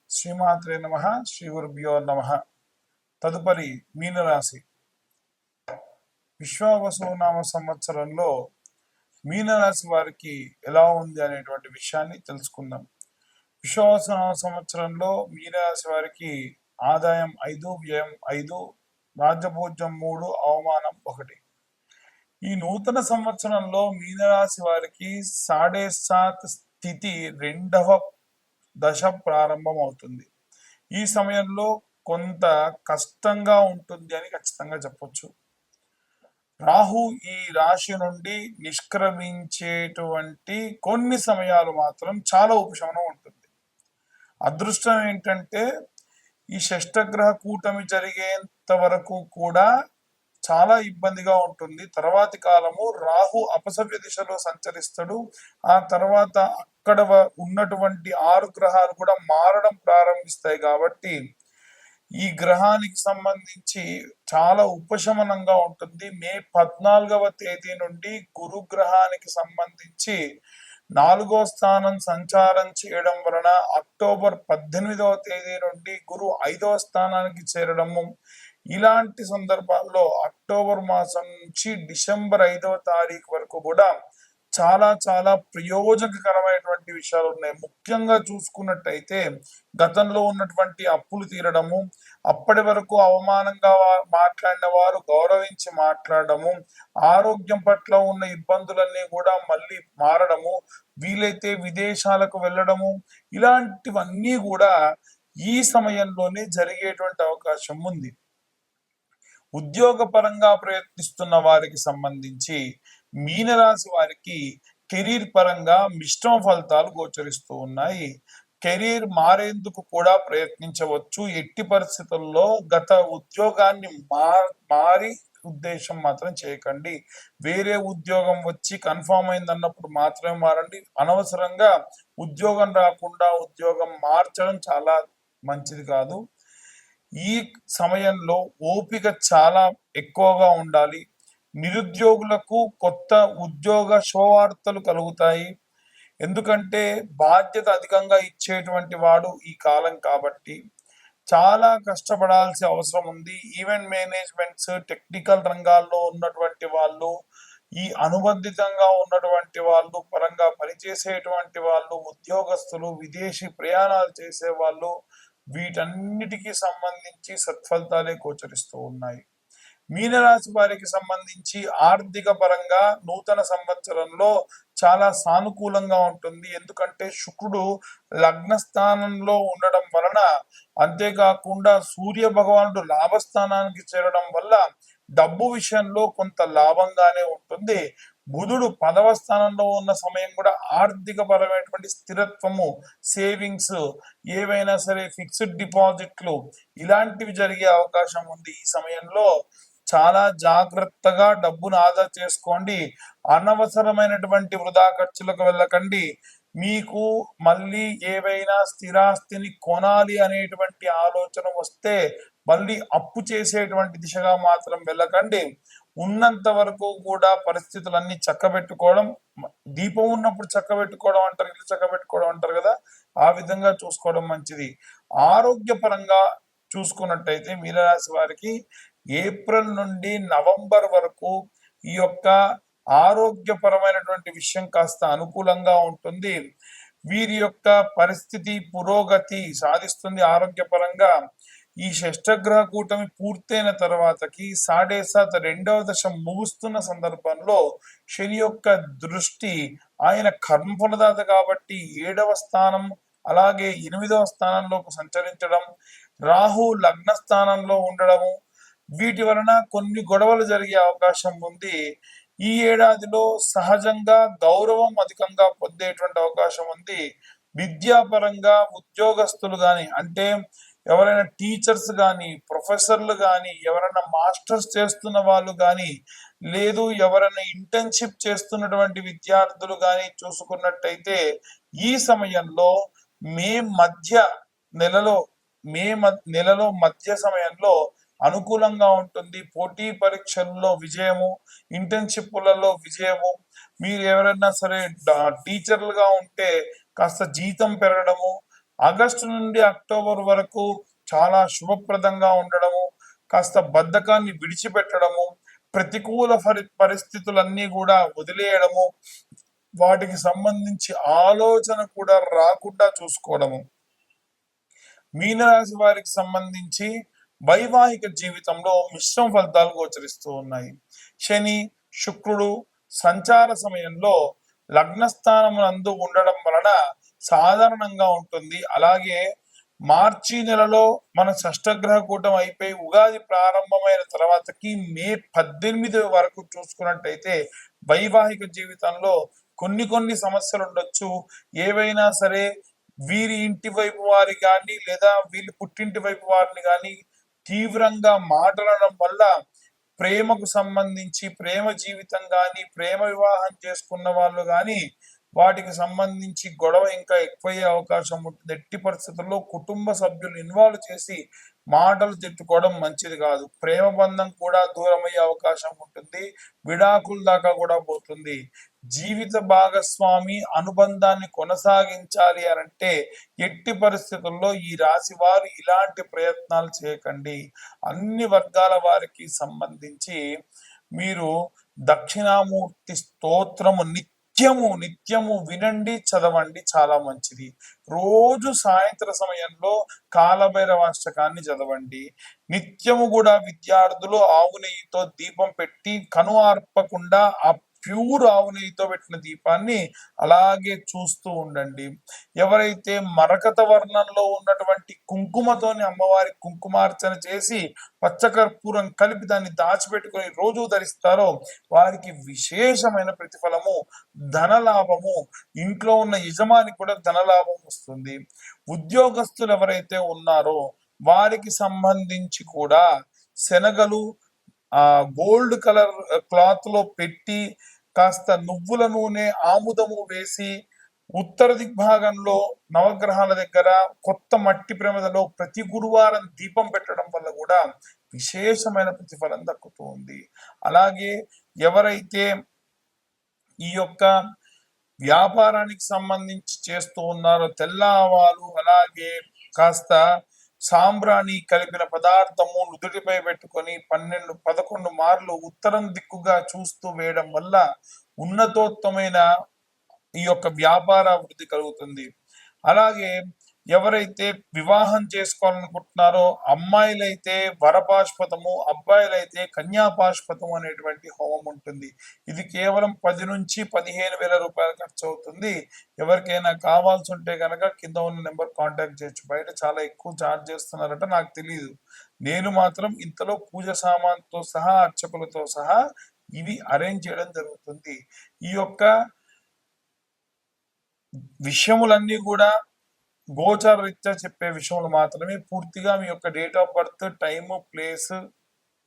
శ్రీమాత్రే నమ. శ్రీ గురుభ్యో నమ. తదుపరి మీనరాశి. విశ్వావసునామ సంవత్సరంలో మీనరాశి వారికి ఎలా ఉంది అనేటువంటి విషయాన్ని తెలుసుకుందాం. విశ్వావసునామ సంవత్సరంలో మీనరాశి వారికి ఆదాయం 5, వ్యయం 5, రాజ్యభోజ్యం 3, అవమానం 1. ఈ నూతన సంవత్సరంలో మీనరాశి వారికి 7.5 స్థితి 2వ దశ ప్రారంభం అవుతుంది. ఈ సమయంలో కొంత కష్టంగా ఉంటుంది అని ఖచ్చితంగా చెప్పొచ్చు. రాహు ఈ రాశి నుండి నిష్క్రమించేటువంటి కొన్ని సమయాలు మాత్రం చాలా ఉపశమనం ఉంటుంది. అదృష్టం ఏంటంటే ఈ షష్టగ్రహ కూటమి జరిగేంత వరకు కూడా చాలా ఇబ్బందిగా ఉంటుంది. తర్వాతి కాలము రాహు అపసవ్య దిశలో సంచరిస్తాడు. ఆ తర్వాత అక్కడ ఉన్నటువంటి 6 గ్రహాలు కూడా మారడం ప్రారంభిస్తాయి. కాబట్టి ఈ గ్రహానికి సంబంధించి చాలా ఉపశమనంగా ఉంటుంది. మే 14వ తేదీ నుండి గురు గ్రహానికి సంబంధించి 4వ స్థానం సంచారం చేయడం వలన అక్టోబర్ 18వ తేదీ నుండి గురు 5వ స్థానానికి చేరడము, ఇలాంటి సందర్భాల్లో అక్టోబర్ మాసం నుంచి డిసెంబర్ 5వ తారీఖు వరకు కూడా చాలా చాలా ప్రయోజనకరమైనటువంటి విషయాలు ఉన్నాయి. ముఖ్యంగా చూసుకున్నట్టయితే గతంలో ఉన్నటువంటి అప్పులు తీరడము, అప్పటి వరకు అవమానంగా మాట్లాడిన వారు గౌరవించి మాట్లాడము, ఆరోగ్యం పట్ల ఉన్న ఇబ్బందులన్నీ కూడా మళ్ళీ మారడము, వీలైతే విదేశాలకు వెళ్ళడము, ఇలాంటివన్నీ కూడా ఈ సమయంలోనే జరిగేటువంటి అవకాశం ఉంది. ఉద్యోగ పరంగా ప్రయత్నిస్తున్న వారికి సంబంధించి మీనరాశి వారికి కెరీర్ పరంగా మిశ్రమ ఫలితాలు గోచరిస్తూ ఉన్నాయి. కెరీర్ మారేందుకు కూడా ప్రయత్నించవచ్చు. ఎట్టి పరిస్థితుల్లో గత ఉద్యోగాన్ని మారి ఉద్దేశం మాత్రం చేయకండి. వేరే ఉద్యోగం వచ్చి కన్ఫర్మ్ అయింది అన్నప్పుడు మాత్రమే మారండి. అనవసరంగా ఉద్యోగం రాకుండా ఉద్యోగం మార్చడం చాలా మంచిది కాదు. ఈ సమయంలో ఓపిక చాలా ఎక్కువగా ఉండాలి. నిరుద్యోగులకు కొత్త ఉద్యోగ శుభవార్తలు కలుగుతాయి. ఎందుకంటే బాధ్యత అధికంగా ఇచ్చేటువంటి వాడు ఈ కాలం కాబట్టి చాలా కష్టపడాల్సిన అవసరం ఉంది. ఈవెంట్ మేనేజ్మెంట్స్, టెక్నికల్ రంగాల్లో ఉన్నటువంటి వాళ్ళు, ఈ అనుబంధితంగా ఉన్నటువంటి వాళ్ళు, పరంగా పనిచేసేటువంటి వాళ్ళు, ఉద్యోగస్తులు, విదేశీ ప్రయాణాలు చేసే వాళ్ళు, వీటన్నిటికీ సంబంధించి సత్ఫలితాలే గోచరిస్తూ ఉన్నాయి. మీనరాశి వారికి సంబంధించి ఆర్థిక పరంగా నూతన సంవత్సరంలో చాలా సానుకూలంగా ఉంటుంది. ఎందుకంటే శుక్రుడు లగ్న స్థానంలో ఉండడం వలన, అంతేకాకుండా సూర్య భగవానుడు లాభస్థానానికి చేరడం వల్ల డబ్బు విషయంలో కొంత లాభంగానే ఉంటుంది. బుధుడు 10వ స్థానంలో ఉన్న సమయం కూడా ఆర్థిక పరమైనటువంటి స్థిరత్వము, సేవింగ్స్, ఏవైనా సరే ఫిక్స్డ్ డిపాజిట్లు, ఇలాంటివి జరిగే అవకాశం ఉంది. ఈ సమయంలో చాలా జాగ్రత్తగా డబ్బును ఆదా చేసుకోండి. అనవసరమైనటువంటి వృధా ఖర్చులకు వెళ్ళకండి. మీకు మళ్ళీ ఏవైనా స్థిరాస్తిని కొనాలి అనేటువంటి ఆలోచన వస్తే మళ్ళీ అప్పు చేసేటువంటి దిశగా మాత్రం వెళ్ళకండి. ఉన్నంత వరకు కూడా పరిస్థితులన్నీ చక్కబెట్టుకోవడం, దీపం ఉన్నప్పుడు చక్కబెట్టుకోవడం అంటారు, ఇల్లు చక్కబెట్టుకోవడం అంటారు కదా, ఆ విధంగా చూసుకోవడం మంచిది. ఆరోగ్యపరంగా చూసుకున్నట్టయితే మీనరాశి వారికి ఏప్రిల్ నుండి నవంబర్ వరకు ఈ యొక్క ఆరోగ్యపరమైనటువంటి విషయం కాస్త అనుకూలంగా ఉంటుంది. వీరి యొక్క పరిస్థితి పురోగతి సాధిస్తుంది ఆరోగ్యపరంగా. ఈ షష్టగ్రహ కూటమి పూర్తయిన తర్వాతకి 7.5 2వ దశ ముగుస్తున్న సందర్భంలో శని యొక్క దృష్టి, ఆయన కర్మఫలదాత కాబట్టి 7వ స్థానం అలాగే 8వ స్థానంలోకి సంచరించడం, రాహు లగ్న స్థానంలో ఉండడము, వీటి వలన కొన్ని గొడవలు జరిగే అవకాశం ఉంది. ఈ ఏడాదిలో సహజంగా గౌరవం అధికంగా పొందేటువంటి అవకాశం ఉంది. విద్యాపరంగా ఉద్యోగస్తులు కానీ, అంటే ఎవరైనా టీచర్స్ కానీ, ప్రొఫెసర్లు కానీ, ఎవరైనా మాస్టర్స్ చేస్తున్న వాళ్ళు కానీ, లేదు ఎవరైనా ఇంటర్న్షిప్ చేస్తున్నటువంటి విద్యార్థులు కానీ చూసుకున్నట్టయితే ఈ సమయంలో మే నెలలో మధ్య సమయంలో అనుకూలంగా ఉంటుంది. పోటీ పరీక్షల్లో విజయము, ఇంటర్న్షిప్లలో విజయము, మీరు ఎవరైనా సరే టీచర్లుగా ఉంటే కాస్త జీతం పెరగడము, ఆగస్టు నుండి అక్టోబర్ వరకు చాలా శుభప్రదంగా ఉండడము, కాస్త బద్ధకాన్ని విడిచిపెట్టడము, ప్రతికూల పరిస్థితులన్నీ కూడా వదిలేయడము, వాటికి సంబంధించి ఆలోచన కూడా రాకుండా చూసుకోవడము. మీనరాశి వారికి సంబంధించి వైవాహిక జీవితంలో మిశ్రమ ఫలితాలు గోచరిస్తూ ఉన్నాయి. శని, శుక్రుడు సంచార సమయంలో లగ్నస్థానమునందు ఉండడం వలన సాధారణంగా ఉంటుంది. అలాగే మార్చి నెలలో మన షష్టగ్రహ కూటం అయిపోయి ఉగాది ప్రారంభమైన తర్వాతకి మే 18 వరకు చూసుకున్నట్టయితే వైవాహిక జీవితంలో కొన్ని సమస్యలు ఉండొచ్చు. ఏవైనా సరే వీరి ఇంటి వైపు వారి కానీ లేదా వీళ్ళు పుట్టింటి వైపు వారిని కానీ తీవ్రంగా మాట్లాడడం వల్ల ప్రేమకు సంబంధించి ప్రేమ జీవితం కానీ ప్రేమ వివాహం చేసుకున్న వాళ్ళు కానీ వాటికి సంబంధించి గొడవ ఇంకా ఎక్కువయ్యే అవకాశం ఉంటుంది. ఎట్టి పరిస్థితుల్లో కుటుంబ సభ్యులు ఇన్వాల్వ్ చేసి మాటలు తిట్టుకోవడం మంచిది కాదు. ప్రేమ బంధం కూడా దూరమయ్యే అవకాశం ఉంటుంది. విడాకుల దాకా కూడా పోతుంది. జీవిత భాగస్వామి అనుబంధాన్ని కొనసాగించాలి అనంటే ఎట్టి పరిస్థితుల్లో ఈ రాశి వారు ఇలాంటి ప్రయత్నాలు చేయకండి. అన్ని వర్గాల వారికి సంబంధించి మీరు దక్షిణామూర్తి స్తోత్రము నిత్యము వినండి, చదవండి, చాలా మంచిది. రోజు సాయంత్ర సమయంలో కాలభైరవాష్టకాన్ని చదవండి. నిత్యము కూడా విద్యార్థులు ఆవు నెయ్యితో దీపం పెట్టి కను ఆర్పకుండా ఆ ప్యూర్ ఆవు నెయ్యితో పెట్టిన దీపాన్ని అలాగే చూస్తూ ఉండండి. ఎవరైతే మరకత వర్ణంలో ఉన్నటువంటి కుంకుమతోని అమ్మవారి కుంకుమార్చన చేసి పచ్చకర్పూరం కలిపి దాన్ని దాచిపెట్టుకొని రోజు ధరిస్తారో వారికి విశేషమైన ప్రతిఫలము, ధనలాభము, ఇంట్లో ఉన్న యజమాని కూడా ధనలాభం వస్తుంది. ఉద్యోగస్తులు ఎవరైతే ఉన్నారో వారికి సంబంధించి కూడా శనగలు గోల్డ్ కలర్ క్లాత్ లో పెట్టి కాస్త నువ్వుల నూనె ఆముదము వేసి ఉత్తర దిగ్భాగంలో నవగ్రహాల దగ్గర కొత్త మట్టి ప్రమిదలో ప్రతి గురువారం దీపం పెట్టడం వల్ల కూడా విశేషమైన ప్రతిఫలం దక్కుతూ ఉంది. అలాగే ఎవరైతే ఈ యొక్క వ్యాపారానికి సంబంధించి చేస్తూ ఉన్నారో తెల్ల ఆవాలు అలాగే కాస్త సాంబ్రాణి కలిపిన పదార్థము నుదుటిపై పెట్టుకొని 11 మార్లు ఉత్తరం దిక్కుగా చూస్తూ వేయడం వల్ల ఉన్నతోత్తమైన ఈ యొక్క వ్యాపార అభివృద్ధి కలుగుతుంది. అలాగే ఎవరైతే వివాహం చేసుకోవాలనుకుంటున్నారో అమ్మాయిలైతే వరపాశ్పతము, అబ్బాయిలైతే కన్యాపాశ్పతము అనేటువంటి హోమం ఉంటుంది. ఇది కేవలం 10 నుంచి 15,000 రూపాయలు ఖర్చు అవుతుంది. ఎవరికైనా కావాల్సి ఉంటే కనుక కింద ఉన్న నెంబర్ కాంటాక్ట్ చేయొచ్చు. బయట చాలా ఎక్కువ ఛార్జ్ చేస్తున్నారట, నాకు తెలియదు. నేను మాత్రం ఇంతలో పూజ సామాన్తో సహా అర్చకులతో సహా ఇవి అరేంజ్ చేయడం జరుగుతుంది. ఈ యొక్క విషయములన్నీ కూడా గోచార రీత్యా చెప్పే విషయములు మాత్రమే. పూర్తిగా మీ యొక్క date of birth, time, place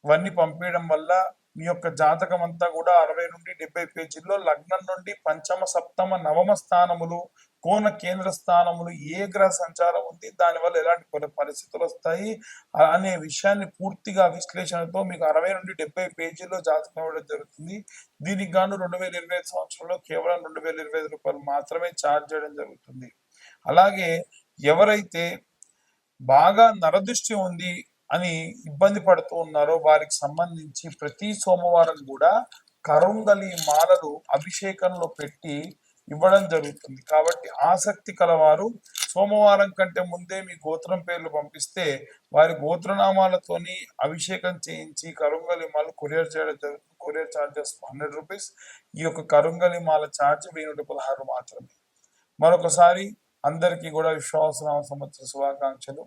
ఇవన్నీ పంపించడం వల్ల మీ యొక్క జాతకం అంతా కూడా 60 నుండి 70 పేజీల్లో లగ్నం నుండి పంచమ, సప్తమ, నవమ స్థానములు, కోణ కేంద్ర స్థానములు, ఏ గ్రహ సంచారం ఉంది, దానివల్ల ఎలాంటి పరిస్థితులు వస్తాయి అనే విషయాన్ని పూర్తిగా విశ్లేషణతో మీకు 60 నుండి 70 పేజీల్లో జాతకం ఇవ్వడం జరుగుతుంది. దీనికి గాను 2025 సంవత్సరంలో కేవలం 2025 రూపాయలు మాత్రమే ఛార్జ్ చేయడం జరుగుతుంది. అలాగే ఎవరైతే బాగా నరదృష్టి ఉంది అని ఇబ్బంది పడుతూ ఉన్నారో వారికి సంబంధించి ప్రతి సోమవారం కూడా కరుంగలి మాలలు అభిషేకంలో పెట్టి ఇవ్వడం జరుగుతుంది. కాబట్టి ఆసక్తి కలవారు సోమవారం కంటే ముందే మీ గోత్రం పేర్లు పంపిస్తే వారి గోత్రనామాలతోని అభిషేకం చేయించి కరుంగలి మాల కొరియర్ చేయడం జరుగుతుంది. Courier charges 100 rupees. ఈ యొక్క కరుంగలి మాల ఛార్జ్ 1016 మాత్రమే. మరొకసారి అందరికీ కూడా విశ్వాసనామ సంవత్సర శుభాకాంక్షలు.